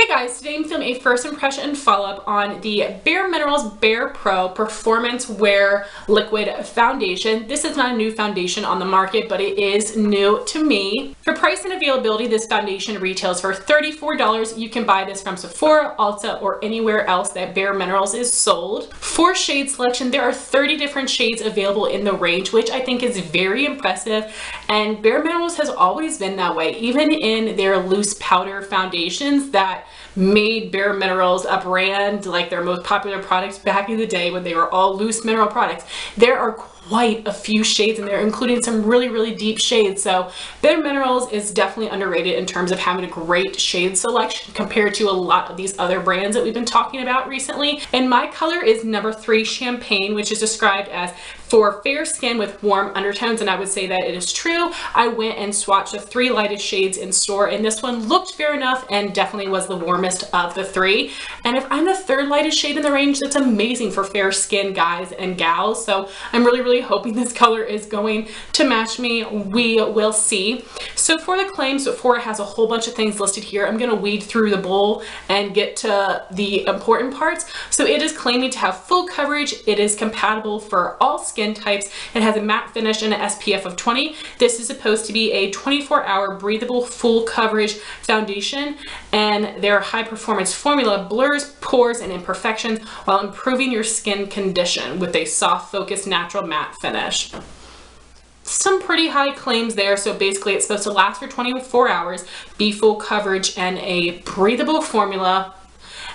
Hey guys, today I'm filming a first impression and follow-up on the Bare Minerals Bare Pro Performance Wear Liquid Foundation. This is not a new foundation on the market, but it is new to me. For price and availability, this foundation retails for $34. You can buy this from Sephora, Ulta, or anywhere else that Bare Minerals is sold. For shade selection, there are 30 different shades available in the range, which I think is very impressive. And Bare Minerals has always been that way, even in their loose powder foundations that made Bare Minerals a brand, like their most popular products back in the day when they were all loose mineral products. There are quite a few shades in there, including some really deep shades. So Bare Minerals is definitely underrated in terms of having a great shade selection compared to a lot of these other brands that we've been talking about recently. And my color is number 3 Champagne, which is described as for fair skin with warm undertones, and I would say that it is true. I went and swatched the 3 lightest shades in store, and this one looked fair enough and definitely was the warmest of the 3. And if I'm the 3rd lightest shade in the range, that's amazing for fair skin guys and gals. So I'm really hoping this color is going to match me. We will see. So for the claims, Sephora has a whole bunch of things listed here. I'm going to weed through the bowl and get to the important parts. So it is claiming to have full coverage. It is compatible for all skin types. It has a matte finish and an SPF of 20. This is supposed to be a 24-hour breathable full coverage foundation, and their high performance formula blurs pores and imperfections while improving your skin condition with a soft focused natural matte finish. Some pretty high claims there. So basically it's supposed to last for 24 hours, be full coverage and a breathable formula,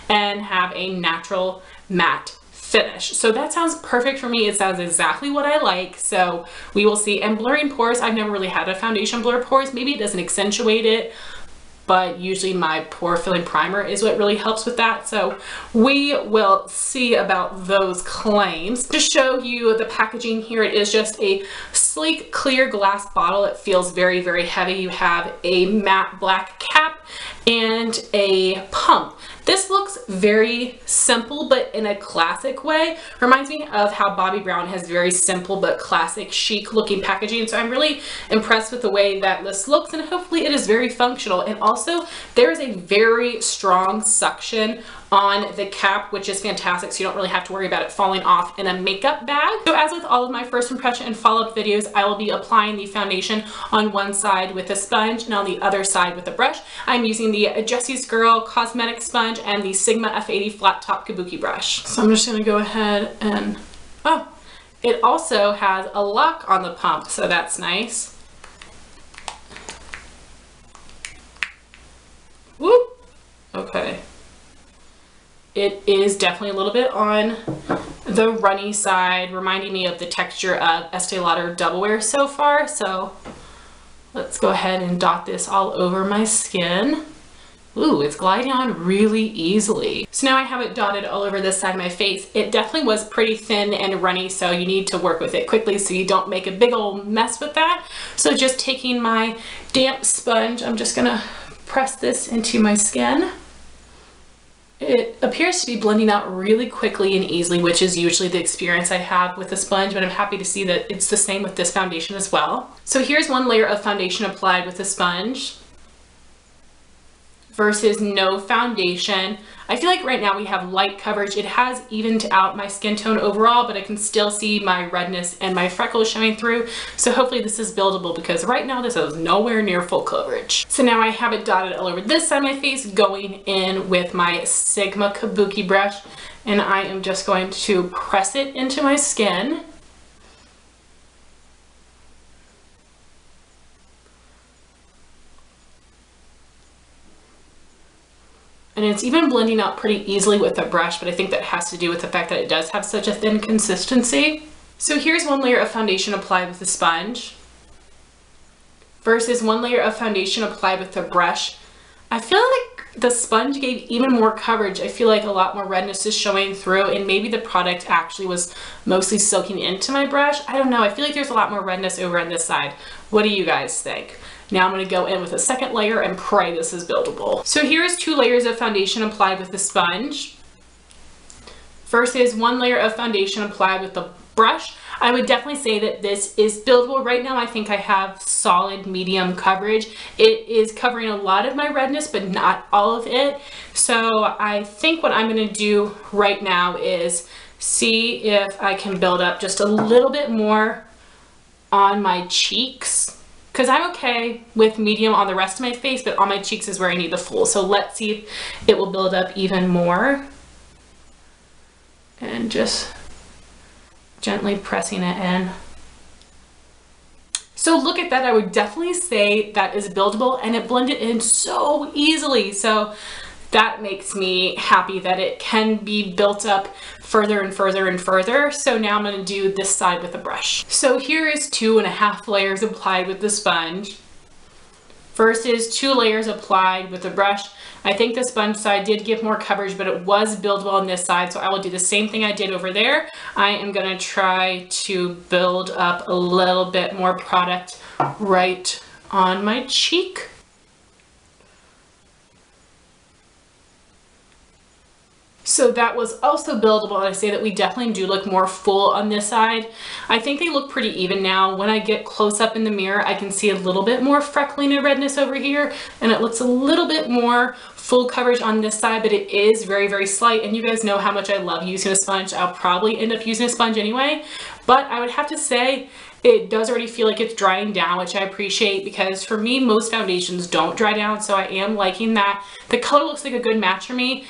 and have a natural matte finish. So that sounds perfect for me. It sounds exactly what I like. So we will see. And blurring pores, I've never really had a foundation blur pores. Maybe it doesn't accentuate it, but usually my pore filling primer is what really helps with that. So we will see about those claims. To show you the packaging here, it is just a sleek clear glass bottle. It feels very heavy. You have a matte black cap and a pump. This looks very simple, but in a classic way. Reminds me of how Bobbi Brown has very simple but classic chic looking packaging. So I'm really impressed with the way that this looks, and hopefully it is very functional. And also there is a very strong suction on the cap, which is fantastic. So you don't really have to worry about it falling off in a makeup bag. So as with all of my first impression and follow-up videos, I will be applying the foundation on one side with a sponge and on the other side with a brush. I'm using the Jessie's Girl Cosmetic Sponge and the Sigma F80 Flat Top Kabuki Brush. So I'm just gonna go ahead and, oh, it also has a lock on the pump, so that's nice. Whoop, okay. It is definitely a little bit on the runny side, reminding me of the texture of Estee Lauder Double Wear so far. So let's go ahead and dot this all over my skin. Ooh, it's gliding on really easily. So now I have it dotted all over this side of my face. It definitely was pretty thin and runny, so you need to work with it quickly so you don't make a big old mess with that. So just taking my damp sponge, I'm just gonna press this into my skin. It appears to be blending out really quickly and easily, which is usually the experience I have with the sponge, but I'm happy to see that it's the same with this foundation as well. So here's one layer of foundation applied with the sponge versus no foundation. I feel like right now we have light coverage. It has evened out my skin tone overall, but I can still see my redness and my freckles showing through. So hopefully this is buildable, because right now this is nowhere near full coverage. So now I have it dotted all over this side of my face, going in with my Sigma Kabuki brush, and I am just going to press it into my skin. And it's even blending out pretty easily with the brush, but I think that has to do with the fact that it does have such a thin consistency. So here's one layer of foundation applied with the sponge versus one layer of foundation applied with the brush. I feel like the sponge gave even more coverage. I feel like a lot more redness is showing through, and maybe the product actually was mostly soaking into my brush. I don't know. I feel like there's a lot more redness over on this side. What do you guys think? Now I'm going to go in with a second layer and pray this is buildable. So here's 2 layers of foundation applied with the sponge versus 1 layer of foundation applied with the brush. I would definitely say that this is buildable. Right now I think I have solid medium coverage. It is covering a lot of my redness, but not all of it. So I think what I'm going to do right now is see if I can build up just a little bit more on my cheeks, because I'm okay with medium on the rest of my face, but on my cheeks is where I need the full. So let's see if it will build up even more. And just gently pressing it in. So look at that. I would definitely say that is buildable, and it blended in so easily. So that makes me happy that it can be built up further and further and further. So now I'm going to do this side with a brush. So here is 2.5 layers applied with the sponge versus 2 layers applied with the brush. I think the sponge side did give more coverage, but it was buildable on this side. So I will do the same thing I did over there. I am going to try to build up a little bit more product right on my cheek. So that was also buildable, and I say that we definitely do look more full on this side. I think they look pretty even now. When I get close up in the mirror, I can see a little bit more freckling and redness over here, and it looks a little bit more full coverage on this side, but it is very, very slight. And you guys know how much I love using a sponge. I'll probably end up using a sponge anyway, but I would have to say it does already feel like it's drying down, which I appreciate, because for me, most foundations don't dry down, so I am liking that. The color looks like a good match for me.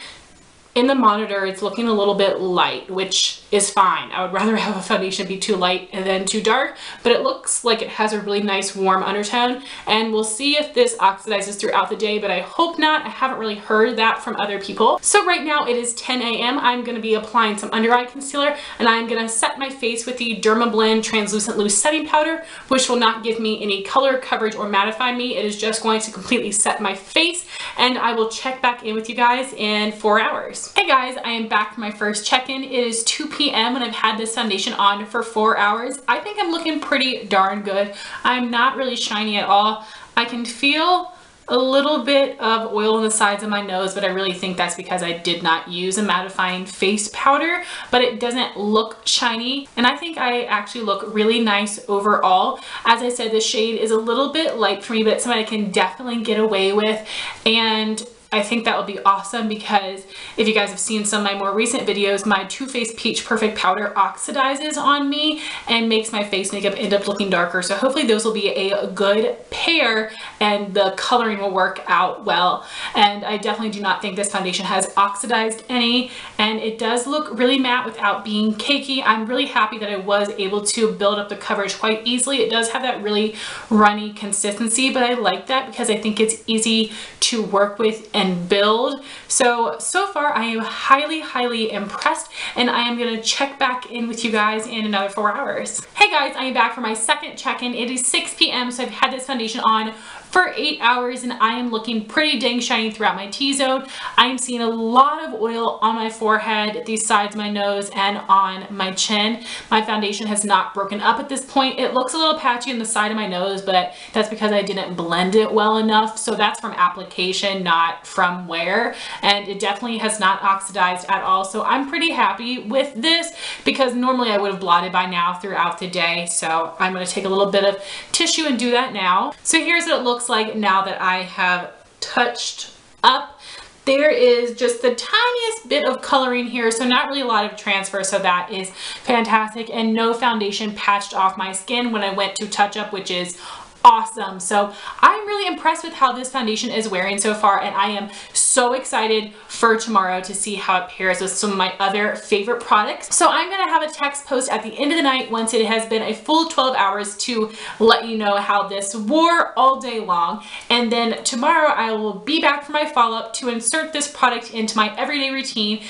In the monitor, it's looking a little bit light, which is fine. I would rather have a foundation be too light and then too dark, but it looks like it has a really nice warm undertone, and we'll see if this oxidizes throughout the day, but I hope not. I haven't really heard that from other people. So right now it is 10 a.m. I'm going to be applying some under eye concealer, and I'm going to set my face with the Dermablend Translucent Loose Setting Powder, which will not give me any color coverage or mattify me. It is just going to completely set my face, and I will check back in with you guys in 4 hours. Hey guys, I am back for my first check-in. It is 2 p.m. and I've had this foundation on for 4 hours. I think I'm looking pretty darn good. I'm not really shiny at all. I can feel a little bit of oil on the sides of my nose, but I really think that's because I did not use a mattifying face powder, but it doesn't look shiny. And I think I actually look really nice overall. As I said, the shade is a little bit light for me, but it's something I can definitely get away with. And I think that would be awesome, because if you guys have seen some of my more recent videos, my Too Faced Peach Perfect Powder oxidizes on me and makes my face makeup end up looking darker. So hopefully those will be a good pair and the coloring will work out well. And I definitely do not think this foundation has oxidized any, and it does look really matte without being cakey. I'm really happy that I was able to build up the coverage quite easily. It does have that really runny consistency, but I like that because I think it's easy to work with and build. So far I am highly, highly impressed, and I am gonna check back in with you guys in another 4 hours. Hey guys, I am back for my second check-in. It is 6 p.m. so I've had this foundation on for 8 hours, and I am looking pretty dang shiny throughout my T-zone. I am seeing a lot of oil on my forehead, these sides of my nose, and on my chin. My foundation has not broken up at this point. It looks a little patchy on the side of my nose, but that's because I didn't blend it well enough. So that's from application, not from wear. And it definitely has not oxidized at all. So I'm pretty happy with this, because normally I would have blotted by now throughout the day. So I'm going to take a little bit of tissue and do that now. So here's what it looks like now that I have touched up. There is just the tiniest bit of coloring here, so not really a lot of transfer, so that is fantastic, and no foundation patched off my skin when I went to touch up, which is awesome. So I'm really impressed with how this foundation is wearing so far, and I am so excited for tomorrow to see how it pairs with some of my other favorite products. So I'm gonna have a text post at the end of the night once it has been a full 12 hours to let you know how this wore all day long, and then tomorrow I will be back for my follow-up to insert this product into my everyday routine.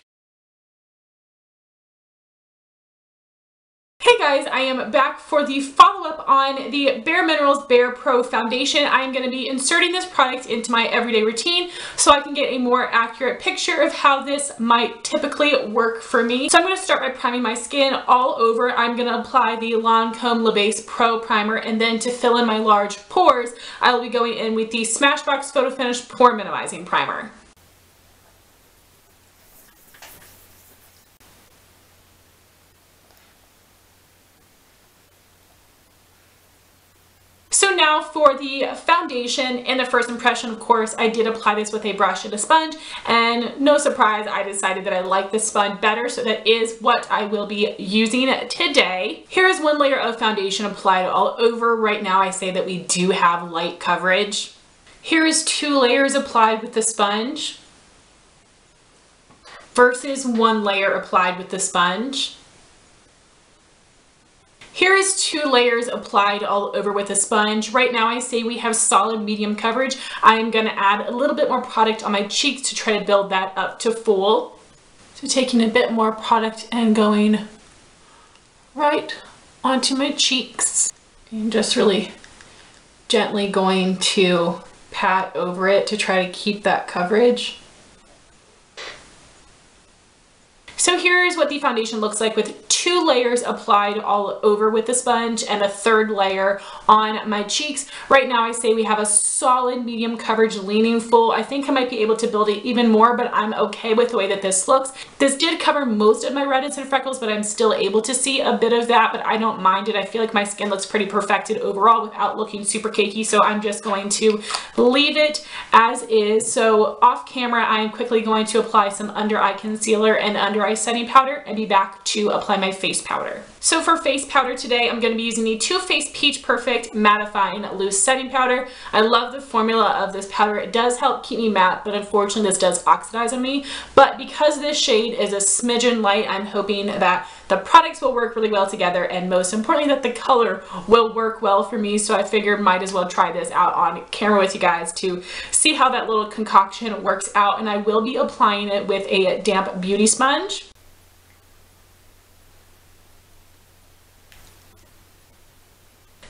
Hey guys, I am back for the follow-up on the Bare Minerals Bare Pro Foundation. I am going to be inserting this product into my everyday routine so I can get a more accurate picture of how this might typically work for me. So I'm going to start by priming my skin all over. I'm going to apply the Lancome Le Base Pro Primer, and then to fill in my large pores, I will be going in with the Smashbox Photo Finish Pore Minimizing Primer. now for the foundation and the first impression, of course, I did apply this with a brush and a sponge, and no surprise, I decided that I like the sponge better, so that is what I will be using today. Here is one layer of foundation applied all over. Right now I say that we do have light coverage. Here is 2 layers applied with the sponge versus 1 layer applied with the sponge. Here is 2 layers applied all over with a sponge. Right now I say we have solid medium coverage. I am going to add a little bit more product on my cheeks to try to build that up to full. So taking a bit more product and going right onto my cheeks. And just really gently going to pat over it to try to keep that coverage. So here's what the foundation looks like with 2 layers applied all over with the sponge and a 3rd layer on my cheeks. Right now I say we have a solid medium coverage leaning full. I think I might be able to build it even more, but I'm okay with the way that this looks. This did cover most of my redness and freckles, but I'm still able to see a bit of that, but I don't mind it. I feel like my skin looks pretty perfected overall without looking super cakey, so I'm just going to leave it as is. So off camera, I am quickly going to apply some under eye concealer and under eye setting powder and be back to apply my face powder. So for face powder today, I'm going to be using the Too Faced Peach Perfect Mattifying Loose Setting Powder. I love the formula of this powder. It does help keep me matte, but unfortunately this does oxidize on me. But because this shade is a smidgen light, I'm hoping that the products will work really well together, and most importantly that the color will work well for me. So I figured might as well try this out on camera with you guys to see how that little concoction works out. And I will be applying it with a damp beauty sponge.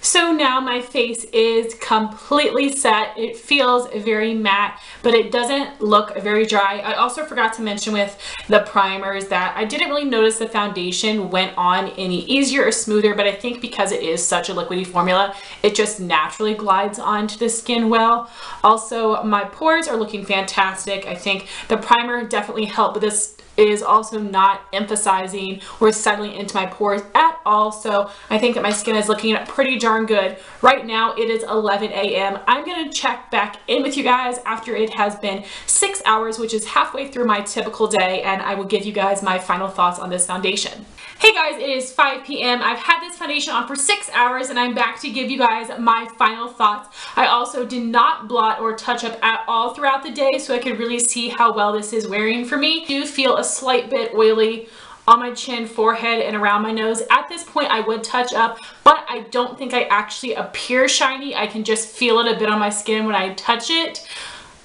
So now my face is completely set. It feels very matte, but it doesn't look very dry. I also forgot to mention with the primers that I didn't really notice the foundation went on any easier or smoother, but I think because it is such a liquidy formula, it just naturally glides onto the skin well. Also, my pores are looking fantastic. I think the primer definitely helped, but this is also not emphasizing or settling into my pores at all. So I think that my skin is looking pretty darn good. Right now it is 11 a.m. I'm going to check back in with you guys after it has been 6 hours, which is halfway through my typical day, and I will give you guys my final thoughts on this foundation. Hey guys, it is 5 p.m. I've had this foundation on for 6 hours and I'm back to give you guys my final thoughts. I also did not blot or touch up at all throughout the day, so I could really see how well this is wearing for me. I do feel a slight bit oily on my chin, forehead, and around my nose. At this point I would touch up, but I don't think I actually appear shiny. I can just feel it a bit on my skin when I touch it.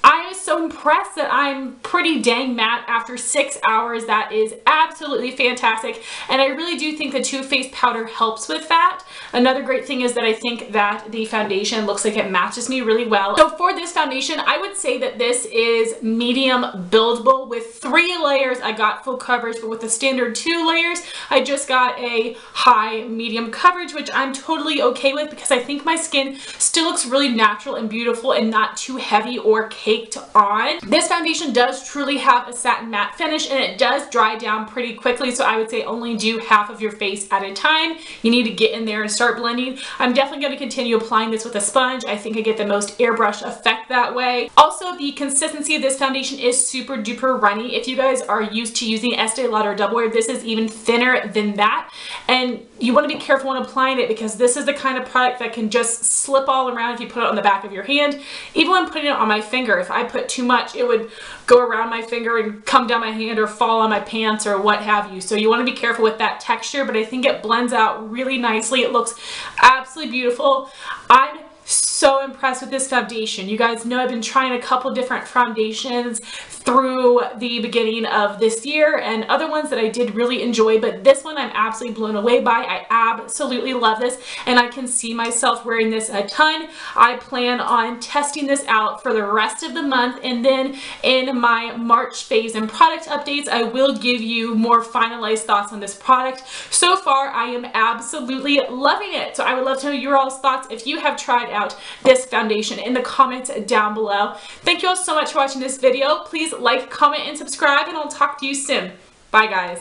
I am so impressed that I'm pretty dang matte after 6 hours. That is absolutely fantastic, and I really do think the Too Faced powder helps with that. Another great thing is that I think that the foundation looks like it matches me really well. So for this foundation, I would say that this is medium buildable. With 3 layers, I got full coverage, but with the standard 2 layers, I just got a high medium coverage, which I'm totally okay with because I think my skin still looks really natural and beautiful and not too heavy or caked on. This foundation does truly have a satin matte finish, and it does dry down pretty quickly, so I would say only do half of your face at a time. You need to get in there and start blending. I'm definitely going to continue applying this with a sponge. I think I get the most airbrush effect that way. Also, the consistency of this foundation is super duper runny. If you guys are used to using Estee Lauder Double Wear, this is even thinner than that, and you want to be careful when applying it because this is the kind of product that can just slip all around if you put it on the back of your hand. Even when putting it on my finger, if I put too much, it would go around my finger and come down my hand or fall on my pants or what have you. So you want to be careful with that texture, but I think it blends out really nicely. It looks absolutely beautiful. I'm so impressed with this foundation. You guys know I've been trying a couple different foundations through the beginning of this year and other ones that I did really enjoy, but this one I'm absolutely blown away by. I absolutely love this, and I can see myself wearing this a ton. I plan on testing this out for the rest of the month, and then in my March phase and product updates, I will give you more finalized thoughts on this product. So far, I am absolutely loving it. So I would love to know your all's thoughts if you have tried out this foundation in the comments down below. Thank you all so much for watching this video. Please like, comment, and subscribe, and I'll talk to you soon. Bye, guys.